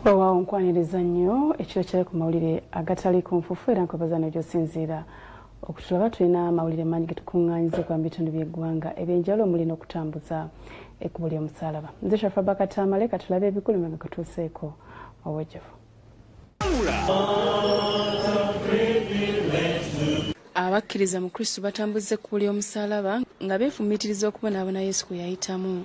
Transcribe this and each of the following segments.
Weewaawo nkwaniriza nnyo ekiro kyali ku mawulire agatali ku nfufu era nkwebaza n'egyosinziira okutulaba. Tulina amawulire mangi getukuŋŋaanyiza okuva mu bitundu by'eggwanga ebyenjawulo omuli n'okutambuza ekkubo ly'omusaalaba. Nze Shafa Bakatamale katulabe ebikulu nga katuuseeko owejjefu. Abakkiriza mu Kristo batambuza ekkubo ly'omusaalaba nga beefumiitiriza okubonaabona Yesu kwe yayitamu.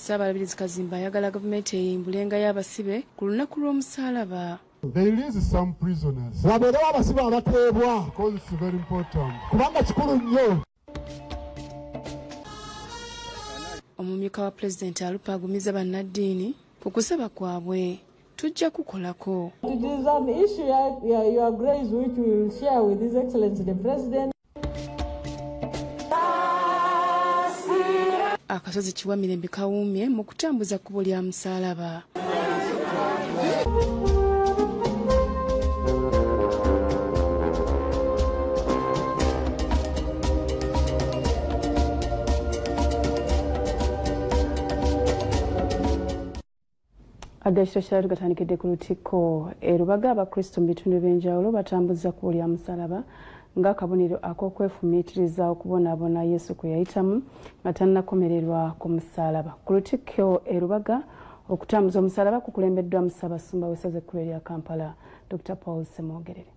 Ssaabalabirizi Kazimba ayagala gavumenti eyimbulenga y'abasibe ku lunaku lw'omusaalaba. They release some prisoners. Babeerewo abasibe abateebwa. Because it's very important. Kubanga kikulu nnyo. Omumyuka wa Pulezidenti Alupa agumiza bannaddiini ku kusaba kwabwe. Tujja kukolako. It is an issue, Your Grace, which we will share with His Excellency the President. Akasozi Kiwamirembe kawuumye mu kutambuza kkubo lya musaalaba. Agakiro kyali gatandikidde ku Lutikko e Lubaga. Abakristo mu bitundu by'enjawulo batambuza kkubo lya musaalaba ng'akabonero ak'okwefumiitiriza okubonaabona Yesu kwe yayitamu nga tannakomererwa ku musaalaba. Ku Lutikko e Lubaga okutambuza omusaalaba kukulembeddwa mu Ssaabasumba w'essaza ekkulu erya Kampala, Dr. Paul Semwogerere.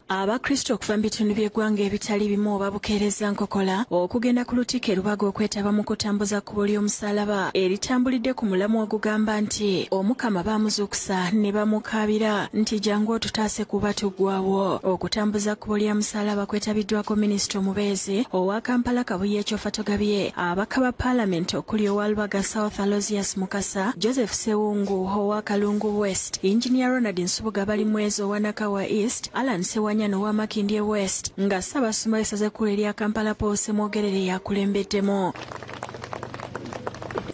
Abakristo okuva mu bitundu by'eggwanga ebitali bimu oba bukeereza nkokola okugenda ku Lutikko e Lubaga okwetaba mu kutambuza kkubo ly'omusaalaba eritambulidde ku mulamwa ogugamba nti Omukama baamuzuukusa ne bamukaabira nti jangu otutaase kuba tuggwaawo. Okutambuza kkubo lya musaalaba kwetabiddwako Minisita omubeezi owa Kampala Kabuye Kyofa Togabye, abaka ba Paalamenti okuli owa Lubaga South Aloysius Mukasa, Joseph Sewungu owa Kalungu West, Engineer Ronald Nsubuga Balimwezi owa Nakawa East, Alan Sewanya n'owa Makindye West, nga Ssaabasumba w'essaza ekkulu erya Kampala Paul Semwogerere yakulembeddemu.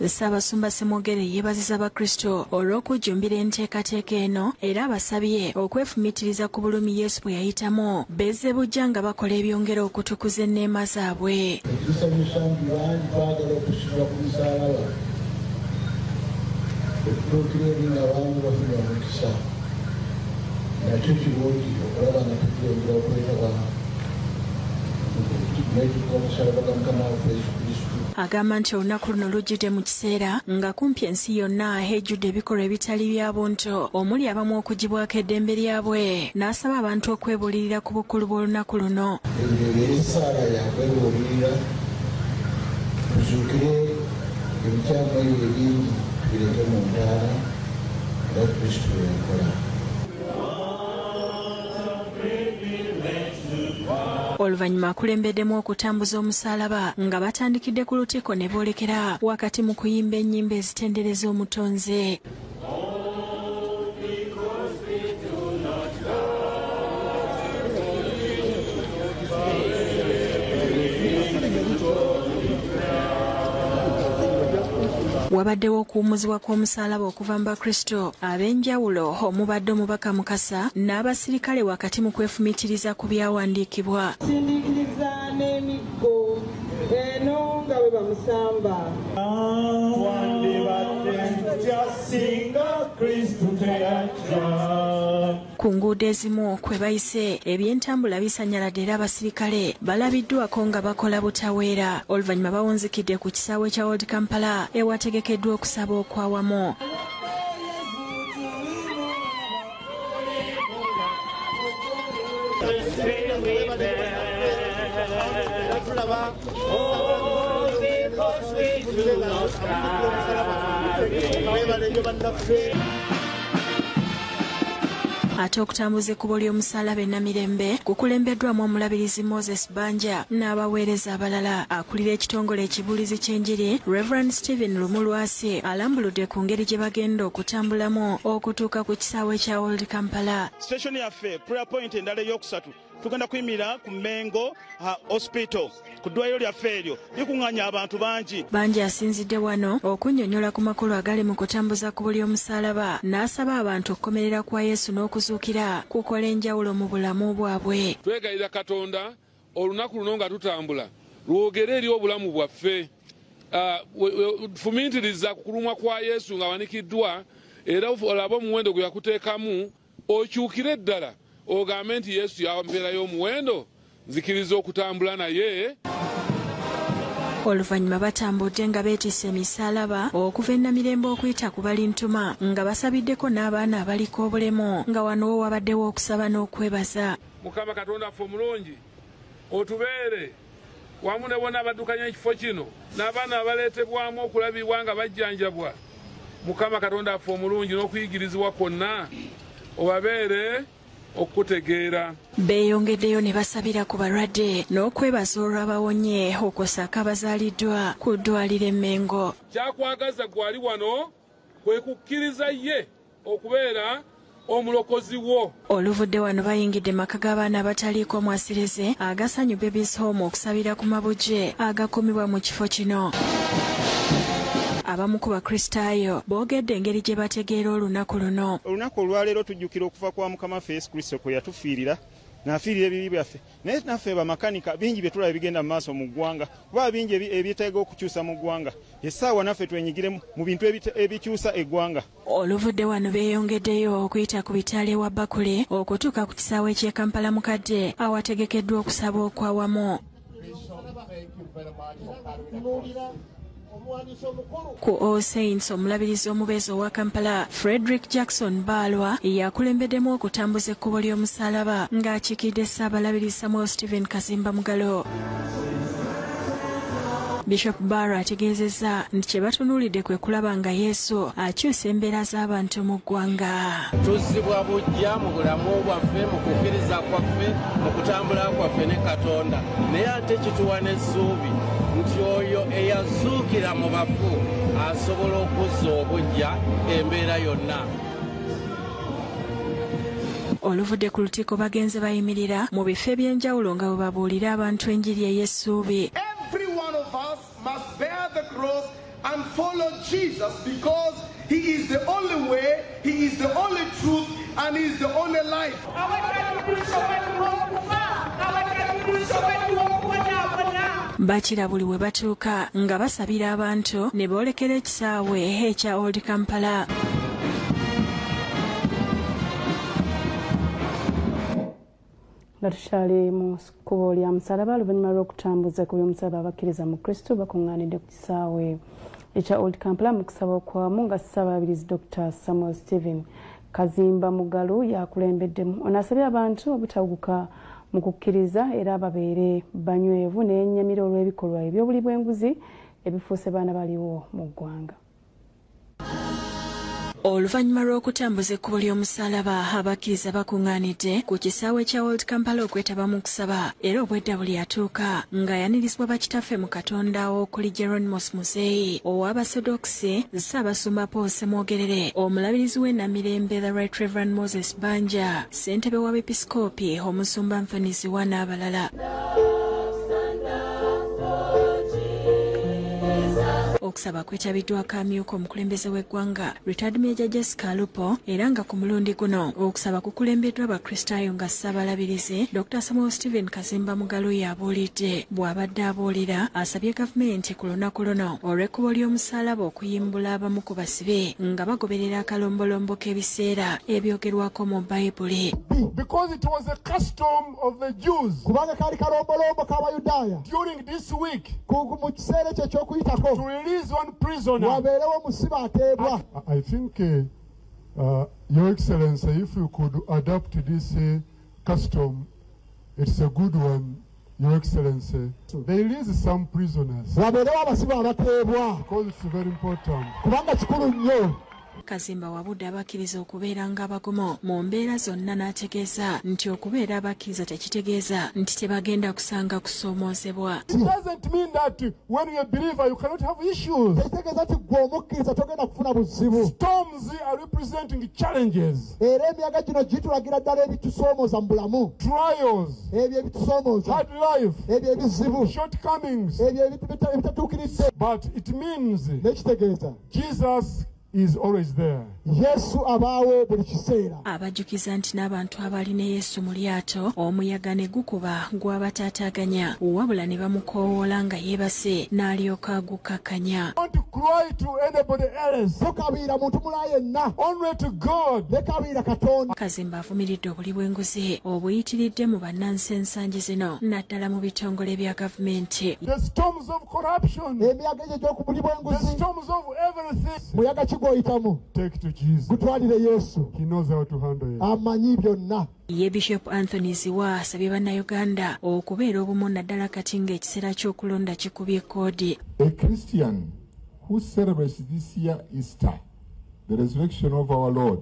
Ssaabasumba Semwogerere yeebazizza Abakristo olw'okujjumbira enteekateeka eno era abasabye okwefumiitiriza ku bulumi Yesu bwe yayitamu bezze bujja nga bakola ebyongera okutukuza enneema zaabwe. Ekisanyusa nti bangi twagala okusibwa ku musaalaba okutuukira eri nga bangi bafuna omukisa. Nakyo kirungi okulaba nga tukyongera okwetaba n'ekikomusaalaba ga Mukama waffe Yesu Kristo. Agamba nti olunaku luno lujjudde mu kiseera nga kumpi ensi yonna ejjudde ebikolwa ebitali bya buntu omuli abamu okugibwako eddembe lyabwe. N'asaba abantu okwebuulirira ku bukulu bw'olunaku luno. Ebyo essaala yakwebuulirira tuzuukire ebikyamu ebyo ebingi tubireke mu ntaala nga Kristo bwe yakola. Oluvannyuma akulembeddemu okutambuza omusaalaba nga batandikidde ku Lutikko ne boolekera wakati mu kuyimba ennyimba ezitendereza omutonzi. Wabaddewo okuwummuzibwa kw'omusaalaba okuva mu Bakristo ab'enjawulo omubadde omubaka Mukasa n'abasirikale wakati mu kwefumiitiriza ku byawandiikibwa. Sindiikiriza n'emiggo eno nga bwe bamusamba. Ku nguudo ezimu kwe bayise ebyentambula bisanyaladde era abasirikale balabiddwako nga bakola butaweera. Oluvannyuma bawunzikidde ku kisaawe kya Old Kampala ewategekeddwa okusaba okwawamu. Ate okutambuza ekkubo ly'omusaalaba e Namirembe kukulembeddwamu omulabirizi Moses Banja n'abaweereza abalala. Akulira ekitongole ekibuulizi ky'enjiri Reverend Stephen Lumulwasi alambuludde ku ngeri gye bagenda okutambulamu okutuuka ku kisaawe kya Old Kampala. Station yaffe prayer point endala ey'okusatu tugenda kuyimirira ku Mengo Hospital ku ddwaliro lyaffe eryo likuŋŋaanya abantu bangi. Bangi asinzidde wano okunnyonnyola ku makulu agali mu kutambuza kkubo ly'omusaalaba n'asaba abantu okukomerera kwa Yesu n'okuzuukira kukola enjawulo mu bulamu bwabwe. Twegayirira Katonda olunaku luno nga tutambula lwogere eri obulamu bwaffe fumiitiriza ku kulumwa kwa Yesu nga wanikiddwa era olaba omuwendo gwe yakuteekamu okyukire ddala ogambe nti Yesu yampeerayo omuwendo nzikiriza okutambula naye. Oluvannyuma batambudde nga beetisse emisalaba okuva e Namirembe okuyita ku Balintuma nga basabiddeko n'abaana abaliko obulemu nga wano wabaddewo okusaba n'okwebaza. Mukama Katonda ffe omulungi otubeere wamu ne bonna abaddukanya ekifo kino n'abaana abaleetebwamu okulabibwa nga bajjanjabwa. Mukama Katonda ffe omulungi n'okuyigirizibwa kwonna obabeere okutegeera. Beeyongeddeyo ne basabira ku balwadde n'okwebaza olw'abawonye okusaka abazaaliddwa ku ddwaliro e Mengo. Kyakwagaza gwali wano kwe kukkiriza ye okubeera omulokozi wo. Oluvudde wano bayingidde maka g'abaana abataliiko mwasirize agasanyu Babies Home okusabira ku mabujje agakumibwa mu kifo kino. Abamu ku bakristaayo boogedde engeri gye bategeera olunaku luno. Olunaku olwaleero tujjukira okufa kwa Mukama ffe Yesu Kristo kwe yatufiirira n'afiirira ebibi byaffe. Naye naffe bamakanika bingi bye tulaba bigenda mu maaso mu ggwanga kuba bingi ebyeteega okukyusa mu ggwanga. Essaawa naffe twenyigire mu bintu ebikyusa eggwanga. Oluvudde wano beeyongeddeyo okuyita ku bitaala ewa Bakule okutuuka ku kisaawe ky'e Kampala Mukadde awategekeddwa okusaba okwawamu. Ku All Saints omulabirizi omubeezi owa Kampala Frederick Jackson Balwa yakulembeddemu okutambuza ekkubo ly'omusalaba ng'akiikidde Ssaabalabirizi Samuel Stephen Kazimba Mugalo. Bishop Barra ategeezezza nti kye batunuulidde kwe kulaba nga Yesu akyusa embeera z'abantu mu ggwanga. Tuzzibwa bujja mu bulamu bwaffe, mu kukkiriza kwaffe, mu kutambula kwaffe ne Katonda, naye ate kituwa n'essuubi nti oyo eyazuukira mu bafu asobola okuzza obujja embeera yonna. Oluvudde ku lukiiko bagenze bayimirira mu bifo eby'enjawulo nga bwe babuulira abantu enjiri ey'essuubi. Every one of us must bear the cross and follow Jesus because he is the only way, he is the only truth, and he is the only life. Bakira buli we batuuka nga basabira abantu ne boolekera ekisaawe ekya Old Kampala. Batushali mu kkubo lya musalaba oluvannyuma lw'okutambuza ku by'omusalaba abakkiriza mu Kristo bakuŋŋaanidde ku kisaawe ekya Old Kampala mu kusaba okwamu nga Ssaabalabirizi Dr. Samuel Stephen Kazimba Mugalo yakulembeddemu. Ono asabye abantu obutaguka mu kukkiriza era babeere banywevu n'ennyamira olw'ebikolwa eby'obuli bw'enguzi ebifuuse baana baliwo mu ggwanga. Oluvannyuma lw'okutambuza ekkubo ly'omusalaba abakkiriza bakuŋŋaanidde ku kisaawe kya Old Kampala okwetaba mu kusaba era obwedda buli atuuka ng'ayanirizibwa bakitaffe mu Katonda okuli Geronimos Muzeeyi ow'Abasodoksi, Ssaabasumba Paul Ssemwogerere, omulabirizi w'e Namirembe the Right Reverend Moses Banja, ssentebe w'Abepiskoopi Omusumba Nfaniziwa n'abalala. Okusaba kwetabiddwako amyuka omukulembeze w'eggwanga Retired Major Jessica Lupo era nga ku mulundi guno okusaba kukulembeddwa abakristaayo nga Ssaabalabirizi Dr. Samuel Stephen Kazimba Mugalo yabuulidde. Bw'abadde abuulira asabye gavumenti ku lunaku luno olw'ekkubo ly'omusalaba okuyimbula abamu ku basibe nga bagoberera akalombolombo k'ebiseera ebyogerwako mu Bayibuli. Because it was a custom of the Jews kubanga kali kalombolombo k'Abayudaaya during this week mu kiseera ekyo eky'okuyitako to release one prisoner. I think Your Excellency, if you could adapt this custom, it's a good one, Your Excellency. They release some prisoners because it's very important. Kazimba wabudde abakkiriza okubeera ng'abagumu mu mbeera zonna n'ategeeza nti okubeera abakkiriza tekitegeeza nti tebagenda kusanga kusoomoozebwa. It doesn't mean that when you're a believer you cannot have issues. Storms are representing challenges. Trials, hard life, shortcomings. But it means Jesus is always there. Yesu abawo buli kiseera. Abajjukiza nti n'abantu abalina Yesu mu lyato omuyaga ne gukuba gw'abataataaganya wabula ne bamukoowoola nga yeebase n'alyoka agukkakkanya. Don't cry to anybody else. Tokabiira muntu mulala yenna. Only to God. Lekabiira Katonda. Kazimba avumiridde obuli bw'enguzi obuyitiridde mu bannansi ensangi zino naddala mu bitongole bya gavumenti. The storms of corruption. Emiyaga egy'okubuli bw'enguzi. The storms of everything. Muyaga kigoyitamu. Take to Jesus. Gutwalire Yesu. He knows how to handle it. Amanyi byonna. Ye Bishop Anthony Ziwa asabye bannayuganda okubeera obumu naddala kati ng'ekiseera ky'okulonda kikubye koodi. A Christian who celebrates this year Easter, the resurrection of our Lord,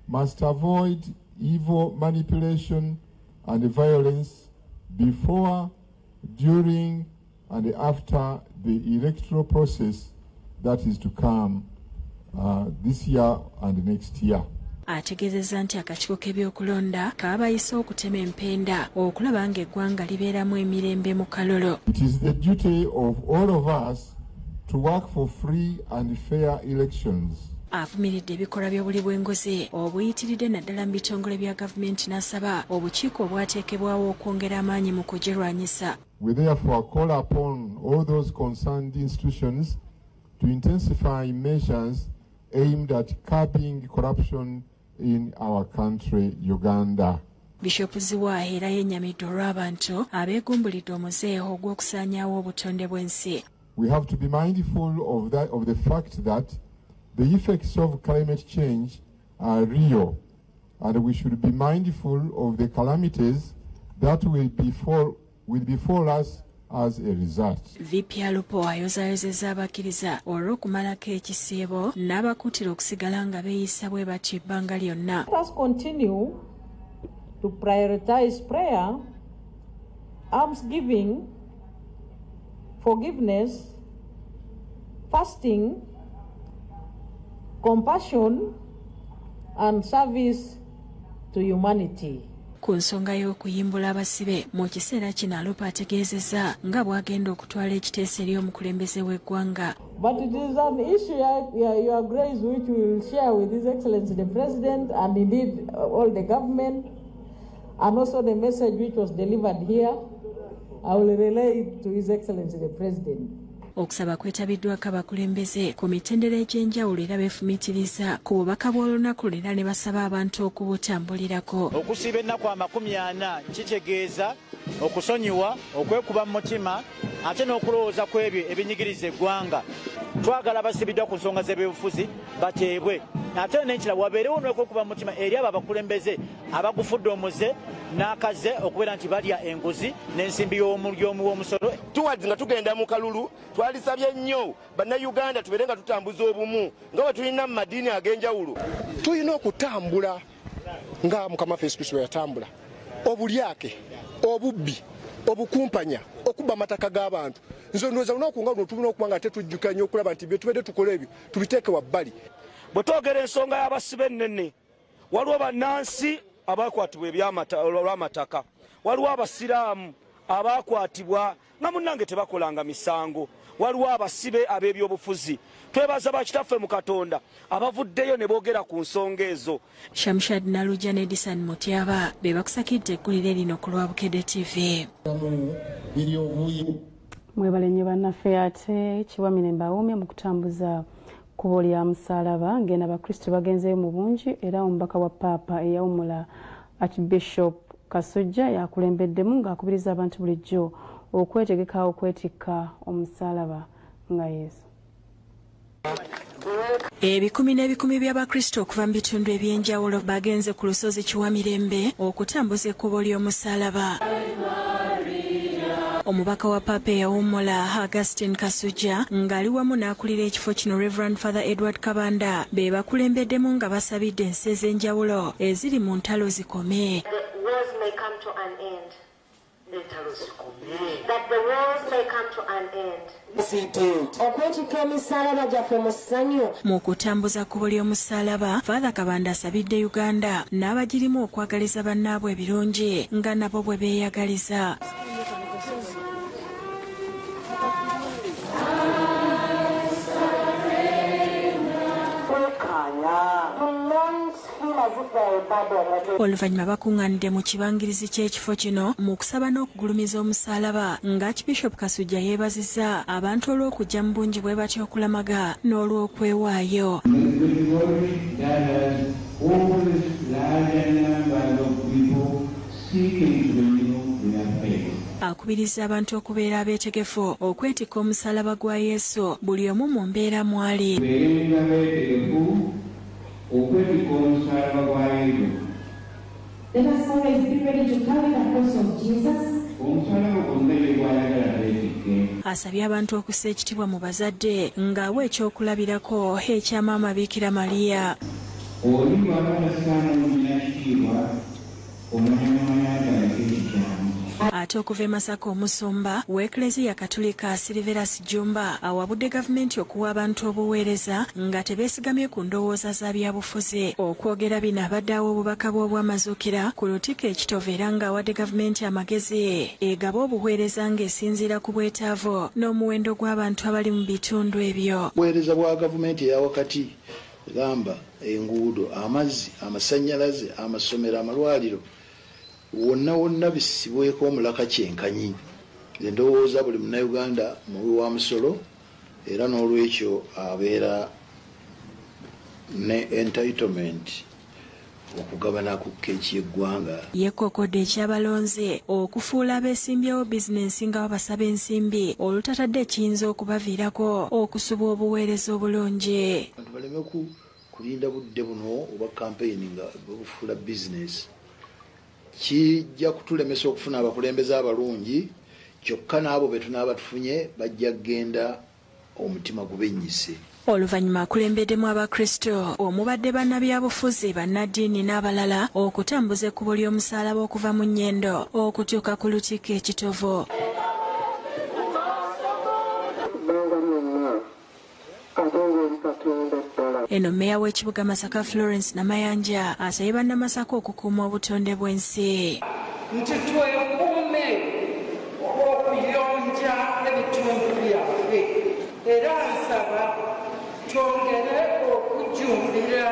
must avoid evil manipulation and violence before, during, and after the electoral process that is to come this year and next year. Ategeezezza nti akakiiko k'ebyokulonda kaabayise okutema empenda okulaba ng'eggwanga libeeramu emirembe mu kalolo. It is the duty of all of us to work for free and fair elections. Avumiridde ebikolwa by'obuli bw'enguzi obuyitiridde naddala mu bitongole bya gavumenti n'asaba obukiiko obwateekebwawo okwongera amaanyi mu kugirwanyisa. We therefore call upon all those concerned institutions to intensify measures aimed at curbing corruption in our country, Uganda. Bishop Ziwa era yennyamidde olw'abantu abeegumbulidde omuzeeho ogw'okusaanyaawo obutonde bw'ensi. We have to be mindful of the fact that the effects of climate change are real, and we should be mindful of the calamities that will befall us as a result. VP Alupo ayozaayozezza abakkiriza olw'okumalako ekisiebo n'abakuutira okusigala nga beeyisa bwe batyo ebbanga lyonna. Let us continue to prioritize prayer, almsgiving, forgiveness, fasting, compassion, and service to humanity. Ku nsonga y'okuyimbula abasibe mu kiseera kino Alupo ategeezezza nga bw'agenda okutwala ekiteeso eri omukulembeze w'eggwanga. But it is an issue, Your Grace, which we will share with His Excellency the President and indeed all the government, and also the message which was delivered here. I will relay it to His Excellency the President. Okusaba kwetabiddwako abakulembeze ku mitendera egy'enjawulo era beefumiitiriza ku bubaka bw'olunaku era ne basaba abantu okubutambulirako. Okusiba ennaku 40 kitegeeza okusonyiwa, okwekuba mu mutima ate n'okulowooza ku ebyo ebinyigiriza eggwanga. Twagala abasibiddwa ku nsonga z'ebyobufuzi bateebwe ate n'ekirala wabeerewo n'okwekuba mu mutima eri abo abakulembeze abagufudde omuze n'akaze okubeera nti balya enguzi n'ensimbi y'omu w'omusolo. Tuwadde nga tugenda mu kalulu twalisabye nnyo bannayuganda tubeere nga tutambuza obumu nga bwe tulina mu madiini ag'enjawulo. Tulina okutambula nga Mukama waffe Yesu Kristo bwe yatambula. Obulyake, obubbi, obukumpanya, okuba amataka g'abantu. Nze ndowooza lunaku nga luno tulina okuba nga tetujjukanya okulaba nti bye tubadde tukola ebyo tubiteeke wabbali. Bwe twogera ensonga y'abasibe ennene, waliwo bannansi abakwatibwa olw'amataka, waliwo abasiraamu abakwatibwa nga munnange tebakolanga misango, waliwo abasibe ab'ebyobufuzi. Twebaza bakitaffe mu Katonda abavuddeyo ne boogera ku nsonga ezo. Shamshad Naluja ne Edison Mutyaba be bakusakidde eggulire lino ku Lwabukedde TV. Mwebale nnyo bannaffe ate Kiwa Mirembe awuumye mu kutambuza kkubo lya musaalaba ng'eno abakristo bagenzeyo mu bungi era omubaka wa Paapa eyawumula Archbishop Kasujja yakulembeddemu ng'akubiriza abantu bulijjo okwetegeka okwetikka omusaalaba nga Yesu. Ebikumi n'ebikumi by'abakristo okuva mu bitundu eby'enjawulo bagenze ku lusozi Kiwa Mirembe okutambuza ekkubo ly'omusaalaba. Omubaka wa Paapa eyawummula Augustine Kasujja ng'ali wamu n'akulira ekifo kino Reverend Father Edward Kabanda be bakulembeddemu nga basabidde ensi ez'enjawulo eziri mu ntalo zikome. That the wars may come to an end. Okwetikka emisaalaba gyaffe mu ssanyu. Mu kutambuza kkubo ly'omusaalaba, Father Kabanda asabidde Uganda n'abagirimu okwagaliza bannaabwe ebirungi nga nabo bwe beeyagaliza. oluvannyuma bakuŋŋaanidde mu kibangirizi ky'ekifo kino mu kusaba n'okugulumiza omusaalaba nga Archbishop Kasujja yeebazizza abantu olw'okujja mu bungi bwe batyo okulamaga n'olw'okwewaayo. Akubiriza abantu okubeera abeetegefu okwetikka omusaalaba gwa Yesu buli omu mu mbeera mwali. Let us always be ready to carry the cross of Jesus. Asabye abantu okussa ekitibwa mu bazadde ng'awa ekyokulabirako ekya Maama Bikira Maria. Ate okuva e Masaka omusumba w'Eklezia Katolika Silveras Jumba awabudde gavumenti okuwa abantu obuweereza nga tebeesigamye ku ndowooza za byabufuzi. Okwogera bino abadde awa obubaka bw'obwamazuukira ku lutikko ekitovu era ng'awadde gavumenti amagezi egaba obuweereza ng'esinziira ku bwetaavu n'omuwendo gw'abantu abali mu bitundu ebyo. Obuweereza bwa gavumenti eya wakati gamba enguudo, amazzi, amasannyalaze, amasomero, amalwaliro wonna bisibweko omulaka kyenkanyi. Nze ndowooza buli munnayuganda muwi wa musolo era n'olwekyo abeera ne entitlement okugabana ku keeki y'eggwanga. Yeekookodde ekyabalonze okufuula abeesimbyewo bizinensi nga babasaba ensimbi olutatadde kiyinza okubaviirako okusuba obuweereza obulungi. Abantu baleme kulinda budde buno oba kampeyini nga babufuula bizinensi. Kijja kutulemesa okufuna abakulembeze abalungi kyokka n'abo be tunaaba tufunye bajja kgenda omutima gubennyise. Oluvannyuma akulembeddemu Abakristo omubadde bannabyabufuzi bannaddiini n'abalala okutambuza ekkubo ly'omusaalaba okuva mu nnyendo okutuuka ku lutikko ekitovu. Eno mmeeya w'ekibuga Masaka Florence Namayanja asabye bannamasaka okukuuma obutonde bw'ensi. Nti twekuume okuyonja ebitundu byaffe era nsaba twongere okujjumbira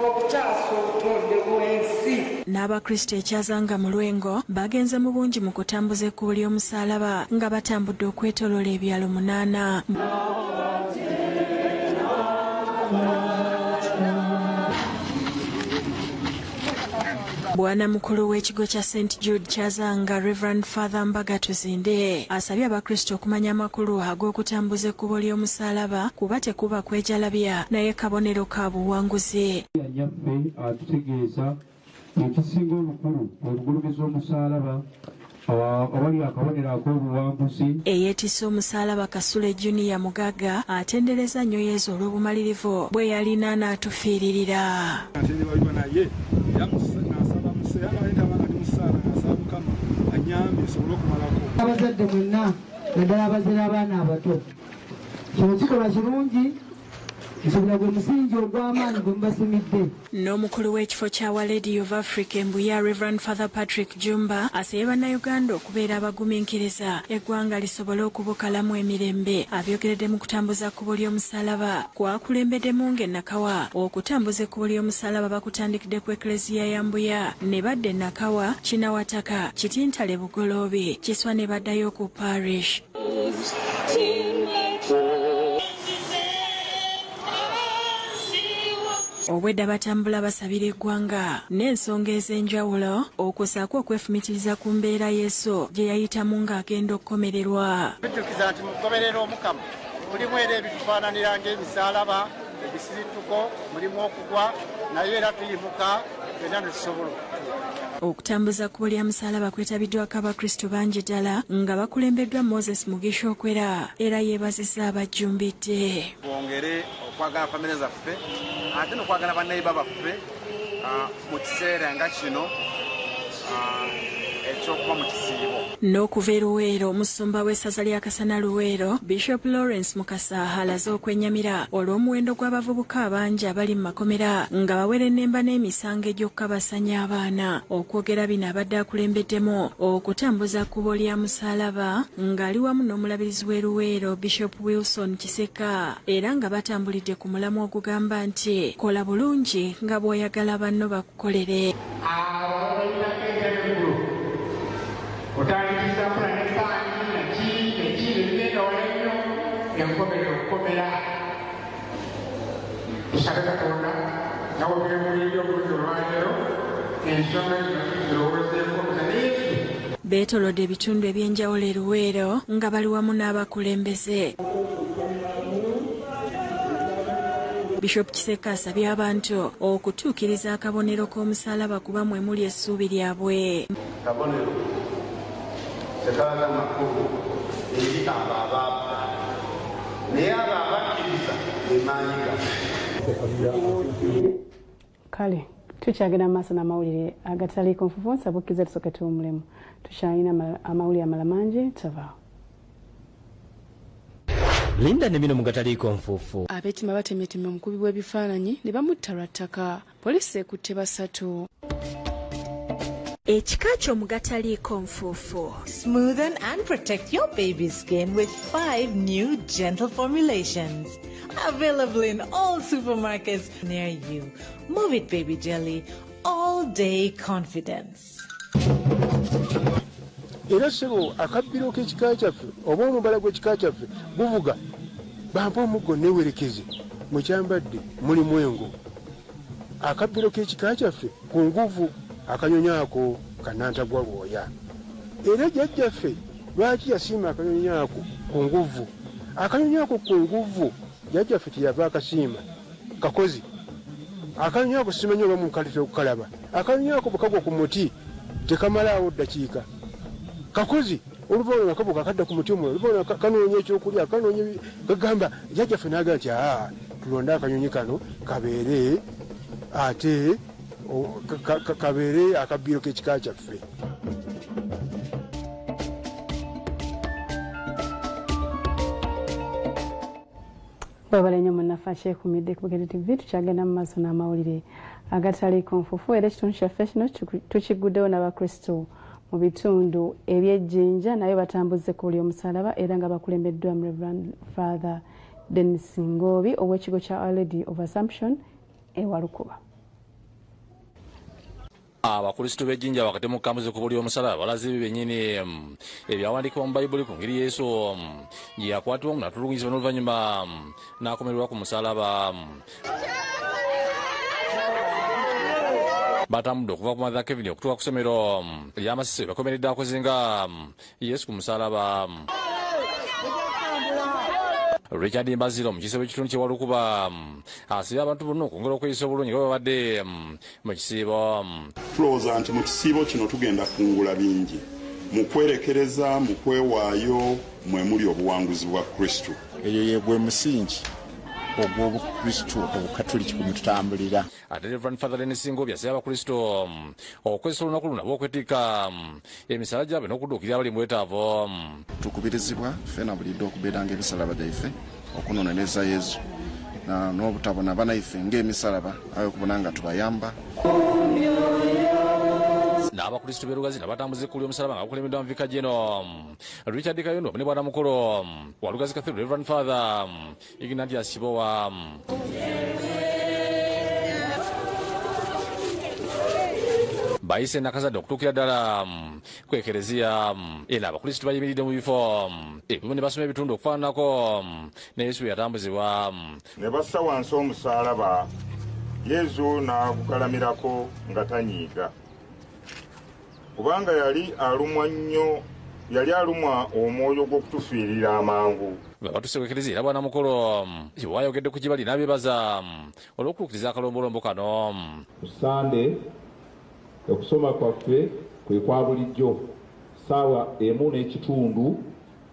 okutaasa obutonde bw'ensi. N'Abakristo ekyazanga mu Lwengo bagenze mu bungi mu kutambuza ekkubo ly'omusaalaba nga batambudde okwetooloola ebyalo 8. Bwana mukulu w'ekigo kya St Jude kyazanga Reverend Father Mbaga Tuzinde asabye Abakristo okumanya amakulu ag'okutambuza ekkubo ly'omusaalaba kuba tekuba kwejalabya naye kabonero ka buwanguzi. Yanyaffe atutegeeza ekisinga olukulu olugulumiza omusaalaba awali akabonero ak'obuwanguzi. Eyeetisse omusaalaba Kasule Junior Mugaga atendereza nnyo Yesu olw'obumalirivu bwe yalina n'atufiiririra. Abazadde mwenna naddala abazira abaana abato kino kikolwa kirungi nsubira gwe musingi ogw'amaanyi gwe mubasimidde. N'omukulu w'ekifo kya Our Lady of Africa Mbuya Reverend Father Patrick Jumba asabye bannayuganda okubeera abagumiikiriza eggwanga lisobole okubukalamu emirembe. Abyogeredde mu kutambuza ekkubo ly'omusaalaba kwakulembeddemu ng'e okutambuza ekkubo ly'omusaalaba bakutandikidde ku Eklezia ya Mbuya ne badda e Nakawa, Kinawataka, Kitintale Bugoloobi, Kiswa ne baddayo ku parish. Obwedda batambula basabira eggwanga n'ensonga ez'enjawulo okusaako okwefumitiriza ku mbeera Yesu gye yayitamu ng'agenda okukomererwa. Tujjukiza nti mu kugoberera Omukama mulimu era ebitufaananira ng'emisaalaba, ebisirituko, mulimu okugwa naye era tuyimuka era netusobola okutambuza kkubo lya musaalaba kwetabiddwako Abakristo bangi ddala nga bakulembeddwa Moses Mugisha Okwera era yeebazizza abajjumbidde. Twongere okwagala famire zaffe ate n'okwagala bannayiba baffe mu kiseera nga kino eky'okuba mu kisiibo. N'okuva e Luweero omusumba w'essaza lya Kasana Luweero Bishop Lawrence Mukasa alaze okwennyamira olw'omuwendo gw'abavubuka abangi abali mu makomera nga bawera ennemba n'emisango egy'okukabasanya abaana. Okwogera bino abadde akulembeddemu okutambuza kkubo lya Musaalaba ng'ali wamu n'omulabirizi w'e Luweero Bishop Wilson Kiseka era nga batambulidde ku mulamwa ogugamba nti kola bulungi nga bw'oyagala banno bakukolere. Otandikisa kulanekaani ekiri ebigenda walenyo enkomera okukomera tusabe Katonda nawe bwemulidde obulungi olwaleero ensonga zino tuzirowoozeeko ne Yesu. Beetolodde ebitundu ebyenjawulo e Luweero nga bali wamu n'abakulembeze. Bishop Kiseka asabye abantu okutuukiriza akabonero k'omusaalaba kuba mwe muli essuubi lyabwe. Kabonero tekalaga makulu eri abo abaavu naye abo abakkiriza emaanyi gaffe. Kale tukyagenda maaso n'amawulire agataliiko nfufu nsabukkiza tusooke tuwummulemu tukyalina amawulire amalala mangi tavaawo. Linda ne bino mu gataliiko nfuufu. Abeetima batemyetemye omukubi w'ebifaananyi ne bamutta lwa ttaka. Poliisi ekutte basatu. Ekika ky'omu gataliiko nfuufu. Smoothen and protect your baby's skin with 5 new gentle formulations. Available in all supermarkets near you. Move It Baby Jelly. All day confidence. Era sebo akabbiro k'ekika kyaffe oba omubala gw'ekika kyaffe guvuga bampa omuggo newerekeze mu kyambadde mulimu engo. Akabbiro k'ekika kyaffe ku nguvu akanyonyi ako kanantagwa bwoya. Era jjajjaffe lwaki yasiima akanyonyi ako ku nguvu? Akanyonyi ako ku nguvu jjajjaffe teyava akasiima kakozi. Akanyonyi ako simanyi oba mukalite okukalaba. Akanyonyi ako bukagwa ku muti tekamalaawo ddakiika. Kakozi oluvannyuma kabuka kadda ku muti omulala oluvannyuma kanoonya ekyokulya kanoonya kagamba jjajjaffe n'agamba nti tulonde akanyonyi kano kabeere ate kabeere akabbiro k'ekika kyaffe. Webale nnyo munnaffe akyekuumidde ku Bugere TV tukyagenda mu maaso n'amawulire agataliiko nfufu era ekitundu kyaffe kino tukiguddewo n'abakristo mu bitundu eby'ejjinja naye batambuze ku buli omusaalaba era nga bakulembeddwa mu Reverend Father Dennis Ngobi ow'ekigo kya Our Lady of Assumption ewalukuba. Abakristo b'ejjinja wakati mu kambuze ku buli omusaalaba balaze bennyini ebyawandiikibwa mu Bayibuli ku ngeri Yesu gye yakwatibwamu n'atulugunyizibwa n'oluvannyuma n'akomererwa ku musaalaba. Batambudde okuva ku Mother Kevin okutuuka ku ssomero ly'Amasisi bakomeredde akozenga Yesu ku musaalaba. Richard Mbaziro mu kisibo ekitundu ky'ewalukuba asibye abantu bonna okwongera okweyisa obulungi nga babadde mu kisiibo. Tulowooza nti mu kisiibo kino tugenda kungula bingi mu kwerekereza mu kwewaayo mwe muli obuwanguzi bwa Kristo. Eyo ye gwe musingi ogw'obukristo obukatoliki bwe tutambulira. Ate Reverend Father Dennis Ngobi asabye abakristo okozesa olunaku luno ab'okwetikka emisaala gyabwe n'okudduukirira abali mu bwetaavu. Tukubirizibwa ffena bulidde okubeeranga emisalaba gyaffe okunoonyereza Yesu n'obutabona banaife ng'emisalaba ayo okubona nga tubayamba. N'abakristo b'erugazi nabatambuze ku buli omusaalaba nga bakulembeddwa mu vika gyeno Richard Kayondo ne bwana mukolo wa Lugazi Cathedral Reverend Father Ignatius Kibowa. Bayise nakazadde okutuukira ddala ku ekereziya era abakristo bayimiridde mu bifo ebimu ne basoma ebitundu okufaananako ne Yesu bwe yatambuzibwa. Ne bassa wansi omusaalaba Yesu n'agukalamirako nga tanyiiga kubanga yali alumwa omwoyo gw'okutufiirira amangu. Batuse ku ekereziya era bwana mukolo wayogedde ku kibali n'abeebaza olw'okutuukiriza akalombolombo kano. Sande okusoma kwaffe kwe kwa bulijjo ssaawa 1:30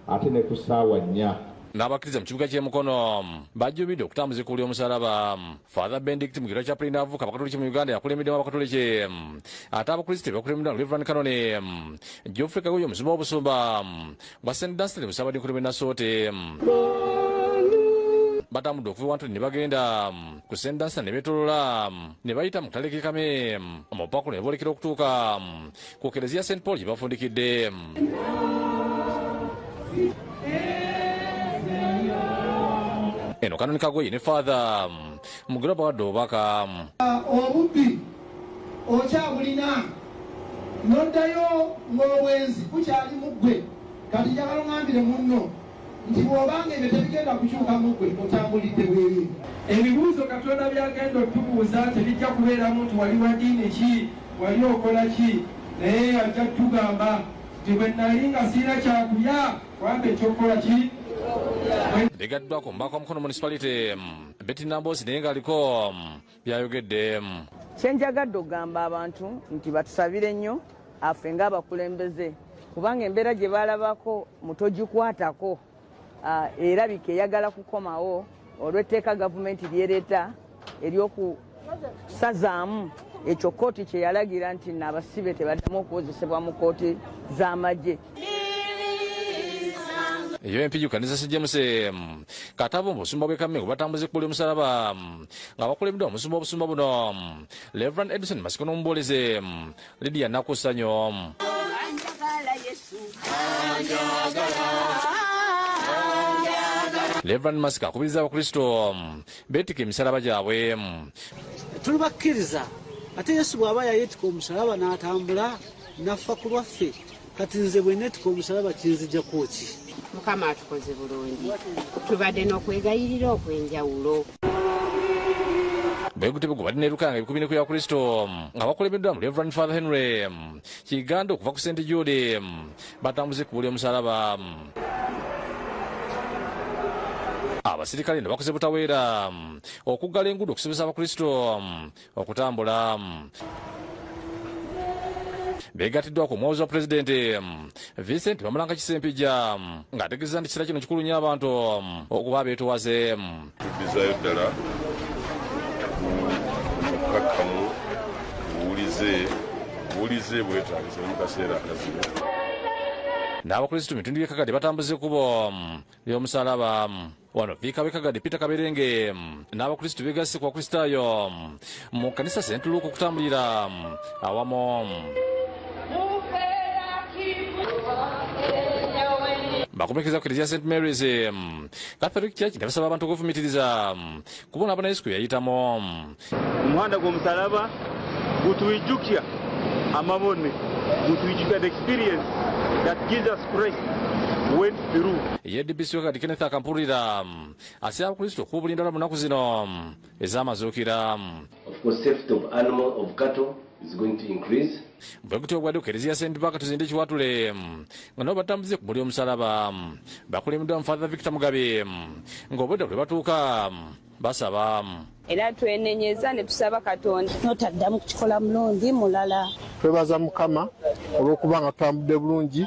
ate ne ku ssaawa 4 n'abakkiriza mu kibuga ky'emukono bajjubidde okutambuza ekkulu ly'omusalaba. Father Benedict Mugira Chaplain avuka abakatoliki mu Uganda yakulembeddemu abakatoliki ate abakristaayo bakulembeddemu Reverend Kanone Geoffrey Kagoyo omusumba w'obusumba bwa St. Dunstan mu Sabadinkulu b'e Nasoote batambudde okuva wantu ne bagenda ku St. Dunstan ne beetolola ne bayita mu katale k'ekame omupakula ne boolekera okutuuka ku Kereziya St. Paul gye bafundikidde. Eno Kanoni Kagoye ne Father Mugira bawadde obubaka. Obubbi okyabulina noddayo ng'obwenzi bukyali mu ggwe kati njagala oŋambire munno nti bw'obanga ebyo tebigenda kukyuka mu ggwe otambulidde bwereere. Ebibuuzo Katonda byagenda otubuuza tebijja kubeeramu nti wali wa ddiini ki wali okola ki naye ajja tugamba nti bwe nnali nga siina kyakulya wambe ekyokukola ki. Begaddwako mubaka omukono municipality Betty Nambosi naye ng'aliko byayogedde. Kyenjagadde okugamba abantu nti batusabire nnyo affe ng'abakulembeze kubanga embeera gye balabako mutogikwatako erabika eyagala kukomawo olw'etteeka gavumenti lyereeta ery'okusazaamu ekyo kkooti kye yalagira nti n'abasibe tebaddamu okukozesebwa mu kkooti z'amagye. Eyo empiju kanisa St. James katabo obusumba bw'ekamengo batambuza ekkulu ly'omusalaba nga bakulembeddwa omusumba obusumba buno Reverend Edison Masiko n'omubuulizi Lydia Nakusanyo. Reverend Masika akubiriza abakristo beetika emisalaba gyabwe. Tuli bakkiriza ate Yesu bw'aba yayeetika omusalaba n'atambula n'affa ku lwaffe kati nze bwe neetika omusalaba kinzijja kwoki. Mukama atukoze bulungi tubadde n'okwegayirira okw'enjawulo. Begutebego badde neerukanga ebikumi ku ya Kristo nga bakulembeddwa mu Reverend Father Henry Kiganda okuva ku St. Jude batambuza ekkubo ly'omusalaba. Abasirikale ne bakoze butaweera okuggala enguudo okusobozesa abakristo okutambula. Begattiddwako omwabuzi wa pulezidenti Vincent Bamulanga Kisempijja ng'ategeeza nti kiseera kino kikulu nnyo abantu okuba abeetoowaze. Tuddizaayo ddala mukakkamu buwulize bwetaagisa mu kaseera akazibu. N'abakristo mu bitundu by'ekagadi batambuza ekkubo ly'omusalaba. Wano Viika w'ekagadi Peter Kaberenge n'abakristo beegasse ku bakristaayo mu kanisa St. Luke okutambulira awamu. Bakomekeza ku Kereziya St. Mary's Catholic Church ne basaba abantu okuvumitiriza kubonaabona Yesu kwe yayitamu. Omuhanda gw'omusalaba gutuwijjukya amabone gutuwijjukya the experience that Jesus Christ went through. DBC wakati Kenneth akampulira asaba abakristo okuba obulindaala mu nnaku zino ez'amazuukira. Of course, safety of animal, of cattle is going to increase. Bwekutyo obwadde ku Kereziya St. Baka tuzinde kiwatule nga nabo batambuze ku buli omusalaba bakulembeddwa mu Father Victor Mugabe ng'obudde bwe batuuka basaba. Era twenenyeza ne tusaba Katonda notaddamu kukikola mulundi mulala. Twebaza Mukama olw'okuba nga tutambudde bulungi.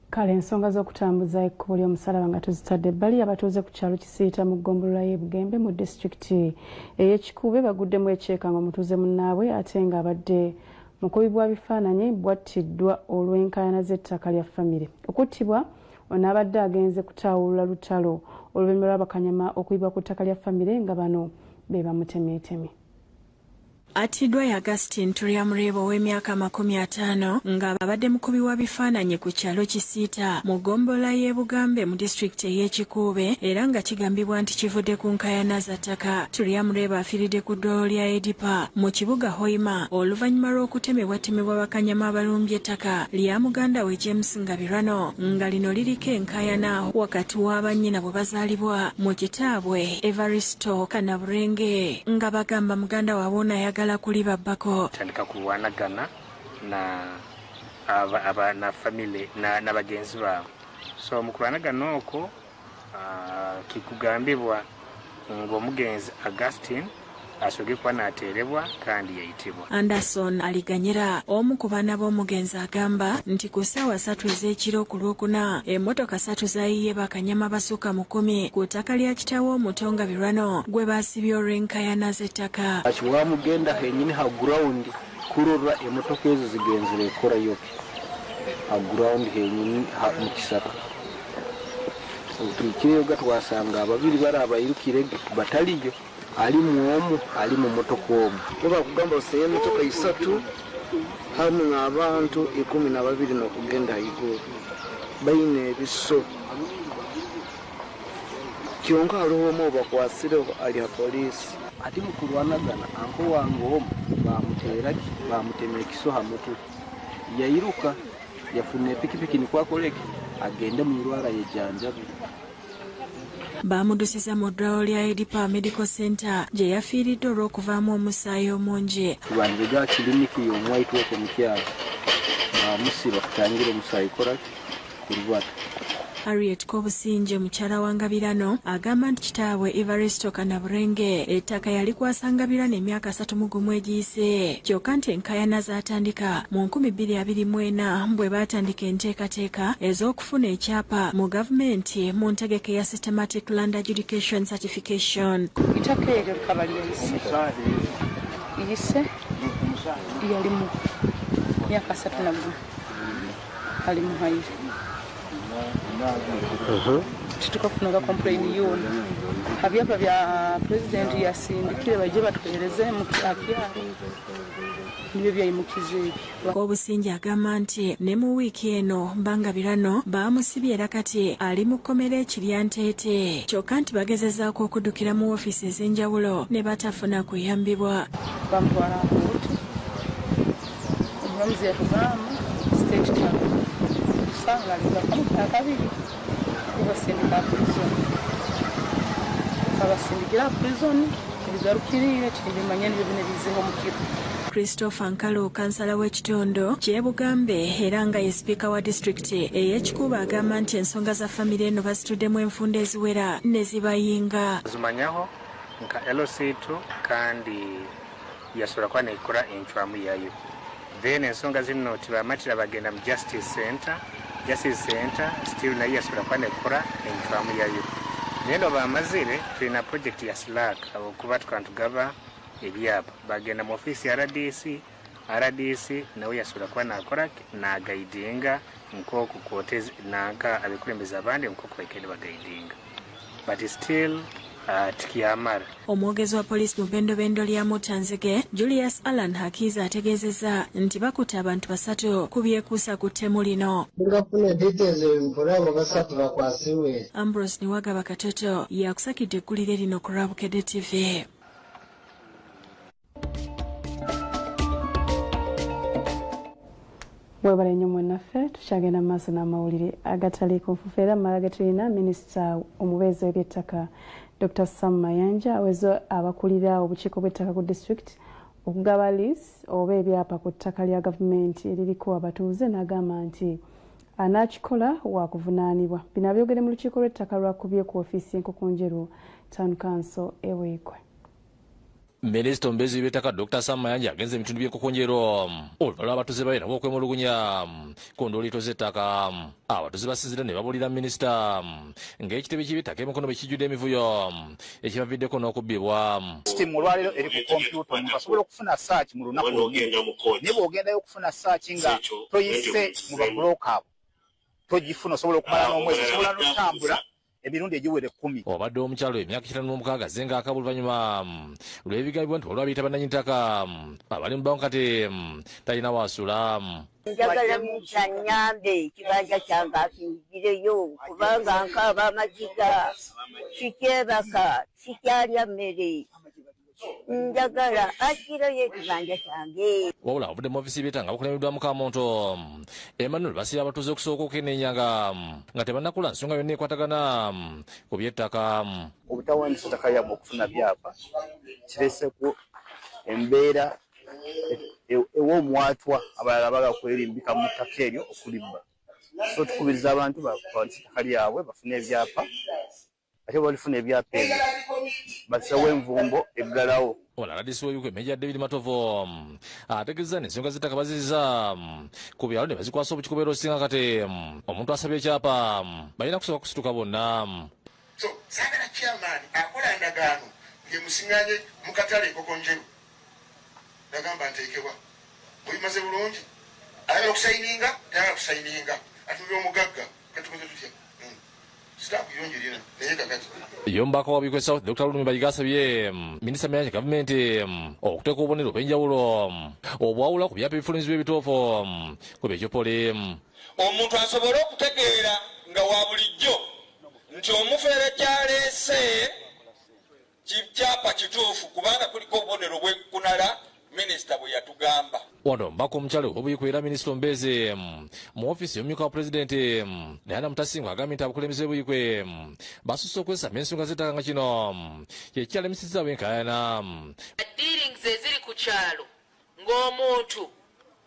Kale ensonga z'okutambuza ekkubo ly'omusalaba nga tuzitadde ebbali abatuuze ku kyalo Kisiita mu ggombolola y'e Bugembe mu disitulikiti ey'Ekikuube baguddemu ekyeka nga omutuuze munnaabwe ate ng'abadde mukubibwa bifaananyi bwattiddwa olw'enkaayana z'ettaka lya famire. Okuttibwa ono abadde agenze kutaawulula lutalo oluvannyuma lw'Abakanyama okuyibwa ku ttaka lya famire nga bano be bamutemeeteme. Atiddwa ya Augustine Tulyamureba ow'emyaka 50 nga abadde mukubi wa bifaananyi ku kyalo Kisiita mu ggombolola y'e Bugambe mu disitulikiti ey'Ekikuube era nga kigambibwa nti kivudde ku nkaayana za ttaka. Tulyamureba afiiridde ku ddwalo lya Edipa mu kibuga Hoima oluvannyuma lw'okutemebwatemebwa Bakanyama abalumbye ettaka lya muganda we James Ngabirano nga lino liriko enkaayana wakati w'abannyina bwe bazaalibwa mu kitaabwe Evaristo Kanaburenge nga bagamba muganda waabwe n'ayagala kuliba bako tandika kulwanagana na family na bagenzi bawe. So mu kulwanagana okwo kikugambibwa ng'omugenzi Augustine asoge kuba n'ateerebwa kandi yayitibwa. Anderson aliganyira omu ku baana b'omugenzi agamba nti ku ssaawa 3 ez'ekiro ku Lwokuna emmotoka 3 zaayiye bakanyama basukka mu 10 ku ttaka lya kitaawe Omutonga Birwano gwe baasibye olw'enkayana z'ettaka. Akiwamugenda henyini ha ground kurora emmotoka ezo zigenzera ekora yoke ha ground henyini mu kisaka. Tukiyoga twasanga ababiri bari abayirukire bataliyo ali muomu ali mu motoka omu kuba kugamba oseye emmotoka 3 hamwe n'abantu 12 n'okugenda iguru bayina ebiso kyonka aliwo omu bakwasire ali ha polisi ati mu kulwanagana anko wange omu bamutema ekiso ha mutwe yayiruka yafuna epikipiki nikwakoleke agende mu irwara yejanjabi. Bamudusiza mu ddwaliro lya Edipa Medical Center gye yafiiridde olw'okuvaamu omusaayi omungi. Banjega kiliniki y'omwaitweko mukyalo bamusiba kutangira omusaayi koraki kurubata. Harriet Kobusinje mukyala wa Ngabirano agamba nti kitaabwe Evaristo Kanaburenge ettaka yalikwasa Ngabirano emyaka 3 egiyise kyokka nti enkayana zaatandika mu 2024 bwe baatandika enteekateeka ez'okufuna ekyapa mu gavumenti mu ntegeka ya Systematic Land Adjudication Certification. Ettaka eryo likaba iyise yali mu myaka 3 ali mu hayire tukafunaga complain yona abyapa bya president yasindikire baje batwereze mu kyakya nibyo byayimukize. Obusinja agamba nti ne mu wiiki eno Ngabirano bamusibye era kati ali mu kkomera ekiryanteete kyokka nti bagezezaako okuddukira mu ofiisi ez'enjawulo ne batafuna kuyambibwa. Bamutwala kuti omuzi yatugamba state camp sanga liga kabiri kubasindika prison abasindikira prison bigarukirire kibimanye nibyo bine biziho mu kiro. Christopher Nkalo kansala w'ekitondo Kyebugambe era nga ye speaker wa district ey'ekikuba agamba nti ensonga za famire eno bazituddemu enfunda eziwera ne zibayinga. Zimanyaho nka LC2 kandi yasobola kuba nekora encwamu yayo. Then ensonga zino tibamatira bagenda mu Justice Center still nayo yasobola kuba nekora encwamu yayo. Nendo bamazire tulina project ya Slack okuba tukantugaba ebyapa bagenda mu office ya RDC nawe yasobola kuba nakora nagaidinga nk'oku kwotezi nanka abikulembeza abandi nk'oku baikende bagaidinga but still tikiyamara. Omwogezi wa poliisi mu bendobendo lya Mutanzige Julius Allan Hakiza ategeezezza nti bakutte abantu 3 ku byekuusa ku ttemu lino. Ambrose Niwagaba Katoto yakusakidde eggulire lino ku Rabukedde TV. Webale nnyo mwennaffe tukyagenda mu maaso n'amawulire agatali ku nfufu era mmala ge tulina minisita omubeezi w'eby'ettaka Dr. Sam Mayanja aweze abakulira obukiiko bw'ettaka ku disitulikiti okugaba liisi oba ebyapa ku ttaka lya gavumenti eririko abatuuze n'agamba nti anaakikola waakuvunaanibwa. Bino abyogere mu lukiiko lw'ettaka lwakubye ku ofiisi y'enkokonjeru Town Council eweekwe. Minisita omubeezi w'eby'ettaka Dr. Sam Mayanja agenze ebitundu by'enkokonjero olubalala abatuuze balina okwemulugunya ku ndooliito z'ettaka. Abatuuze basinzira ne babuulira minisita ng'ekitebe ky'eby'ettaka emikono bwe kijjudde emivuyo ekibaviddeko n'okubbibwa. Sitimu olwaleero eri ku kompyuta omuntu asobola okufuna saaki mu lunaku lumu naye bw'ogendayo okufuna saaki nga toyise mu babulooka abo togifuna osobola okumala n'omwezi osobola n'otambula emirundi egiwere 10. Obadde omukyalo emyaka 56 azze ng'akaba oluvannyuma lw'ebigambibwa nti olwabiyita bannannyini ttaka abali mu bbanga kati talina waasula. Njagala mukyanyambe ekibanja kyange akinjireyo kubanga nkaaba amaziga sikyebaka sikyalya mmere njagala akirayo ekibanja kyange. Wabula obudde mu ofiisi y'eby'ettaka bukulembedwa Mukamonto Emmanuel basiba abatuuze okusooka okukenneenya nga tebannakula nsonga yonna ekwatagana ku by'ettaka. Obutawandiisa ettaka lyabwe okufuna byapa kireeseku embeera ew'omwatwa abalala bagakwerimbika mu ttaka eryo okulibba. So tukubiriza abantu bawandiisa ettaka lyabwe bafune ebyapa ate balifuna ebyapa ebyo basawo envumbo eggalawo. Ono aladisi w'ebikwe Meja David Matovo ategeeza n'ensonga z'ettaka baziziza ku byalo ne bazikwasa obukikubero osinga kati omuntu asabye ekyapa balina kusooka kusituka bonna. So saagala chairman akola endagaano ng'emusiŋŋaanye mu katale kokonjeru nagamba nteekebwa buyimaze bulungi ayagala okusayininga tayagala kusayininga atubye omugagga katukoze tutya sitaafu yongerera naye kakati yombako wa bikwe South Dr. Lulumi Bayigasabye minisita Mayanja gavumenti okuteeka obubonero obw'enjawulo obwawula ku byapa ebifulumizi by'ebitoofu ku by'ekyopole. Omuntu asobole okutegeera nga wa bulijjo nti omufeere kyaleese kikyapa kituufu kubanga kuliko obubonero bw'ekkunala minisita bwe yatugamba. Wano mbako omukyalo obuyikwera minisita Ombeze mu ofisi y'omumyuka wa pulezidenti Diana Mutasinga agambye nti abakulembeze b'obuyikwe basusse okwesamba ensonga z'ettaka nga kino kyekyalemisizza bwenkayana. Dealings eziri ku kyalo ng'omuntu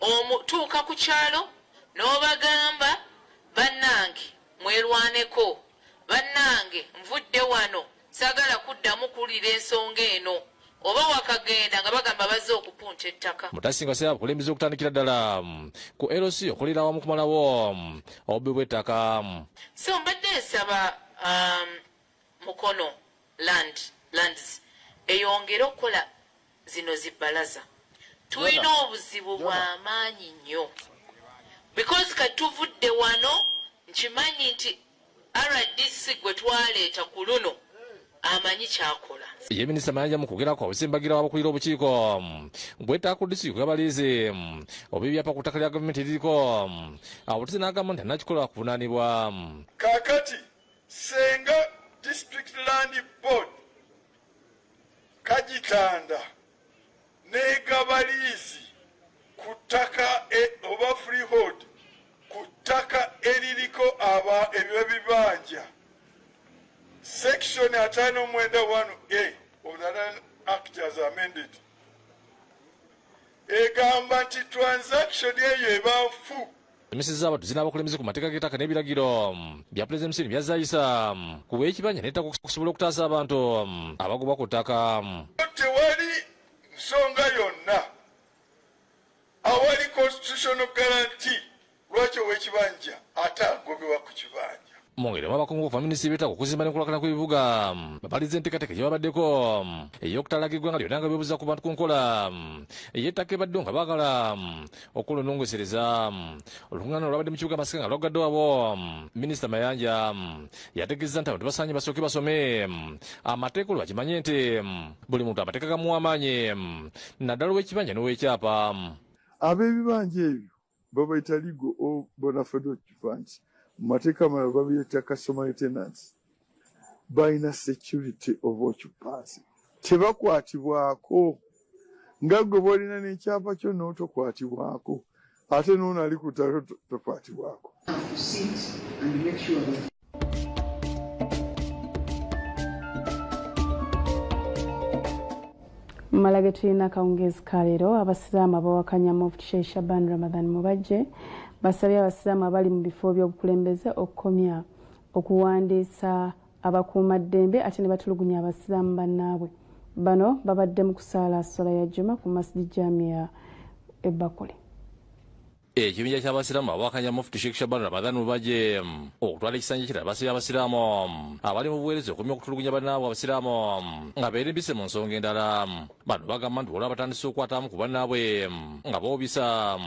omutuuka ku kyalo n'obagamba bannange mwerwaneko bannange nvudde wano sagala kuddamu kuwulira ensonga eno oba wakagenda nga bagamba bazze okupunta ettaka. Mutasinga asaba abakulembeze okutandikira ddala ku LC okolera awamu kumalawo obubbi bw'ettaka. So mbadde nsaba Mukono lands eyongere okukola zino zibbalaza. Tulina obuzibu bw'amaanyi nnyo because katuvudde wano nkimanyi nti RDC gwe twaleeta ku luno amanyi kyakola. Ye minisita Mayanja mu kugerako obusimbagira w'abakulira obukiiko bw'ettaka ku disitulikiti bw'abaliizi oba ebyapa ku ttaka lya gavumenti eririko abatuuze n'agamba nti annakikola kuvunaanibwa. Kaakati senga district land board kagitanda n'egaba liizi ku ttaka oba freehold ku ttaka eririko ebibanja Section 5.1A of the Land Act as amended. Egamba nti transaction eyo ebafu. Emisizza abatuuze n'abakulembeze ku mateeka g'ettaka n'ebiragiro bya Pulezidenti Museveni byazaayisa ku bw'ekibanja n'ettaka okusobola okutaasa abantu abagobwa ku ttaka. Tewali nsonga yonna awali constitutional guarantee lwaki ow'ekibanja ate agobebwa ku kibanja. Mwongere abakungu okuva minisitiri b'ettaka okuzimba n'enkulaakulana kw'ebibuga bapaliza enteekateeka gye babaddeko ey'okutalaga eggwanga lyonna nga beebuuza ku bantu ku nkola ey'ettaka ebaddewo nga baagala okulonongosereza. Olukuŋŋaana olwabadde mu kibuga Masaka nga lwaggadde wabo minisita Mayanja yategeeza nti abantu basaanye basooke basome amateeka olwo bakimanye nti buli muntu amateeka gamuwa amaanyi naddala ow'ekibanja n'ow'ekyapa. Ab'ebibanja ebyo babayita legal or bona fide funds. Mateeka amalala babiyita customary tenants balina security of occupancy tebakwatibwako nga gwe bwolina n'ekyapa kyo n'otokwatibwako ate n'ono ali ku ttaka tokwatibwako. Malage tulina akawungeezi ka leero abasiraamu abawakanya Mufti Sheikh Shaban Ramadan Mubajje basabye abasiraamu abali mu bifo by'obukulembeze okukomya okuwandiisa abakuumaddembe ate ne batulugunya abasiraamu bannaabwe. Bano babadde mu kusaala swala ya Juma ku Masjid Jamia Bakuli. Ekibinja ky'abasiraamu abawakanya Mufti Sheikh Shaban Ramadan Mubajje okutwala ekisanja kirala basabye abasiraamu abali mu buweereza okumya okutulugunya bannaabwe abasiraamu nga beerimbise mu nsonga endala. Bano bagamba nti olwa batandise okukwatamu ku bannaabwe nga boobisa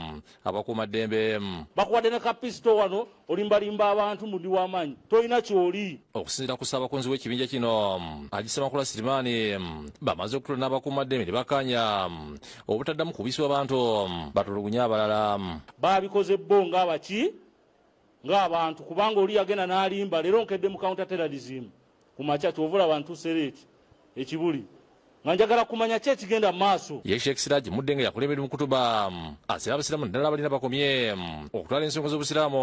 abakuumaddembe. Bakuwadde ne kapisito wano olimbalimba abantu mudi w'amaanyi tolina kyoli. Okusinziira ku ssaabakunzi w'ekibinja kino Agisamakula Sirimaani bamaze okutula n'abakuumaddembe ne bakkaanya obutaddamu kubisibwa abantu batulugunye abalala. Babikoze bo ng'abaki ng'abantu kubanga oli yagenda n'alimba leero nkedde mu counter terrorism ku makya kyovula abantu sereeti ekibuli nga njagala kumanya ki ekigenda mu maaso. Ye Sheikh Siraji Mudde nga yakulembedde mu kutuba asaba abasiraamu ddala balina bakomye okutwala ensonga z'obusiraamu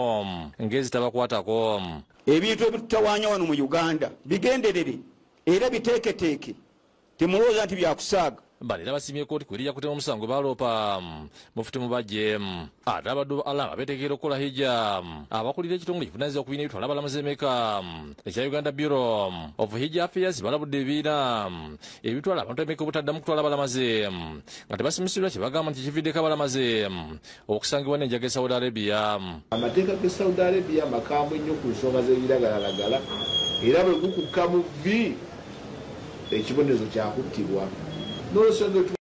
ng'ezitabakwatako. Ebintu ebitutawaanya wano mu Uganda bigenderere era biteeketeeke temulowooza nti byakusaaga balera basimye kooti kwirija kutema omusango baloopa mufuti mubajje ate abaddu alanga beteekera okukola hijja abakulira ekitongole kivunaanyizibwa ku biina ebitwala abalamuzi emeka ekya Uganda Bureau of Hijja Affairs balabudde ebibiina ebitwala abantu emeka obutaddamu kutwala abalamaze nga tebasimisirwa kye bagamba nti kividdeko abalamaze okusangibwa n'enjaga e Saudi Arabia. Amateeka ge Saudi Arabia makambwe nnyo ku nsonga z'ebiragalalagala era bwe gukukka mu bbi ekibonerezo kyakuttibwa.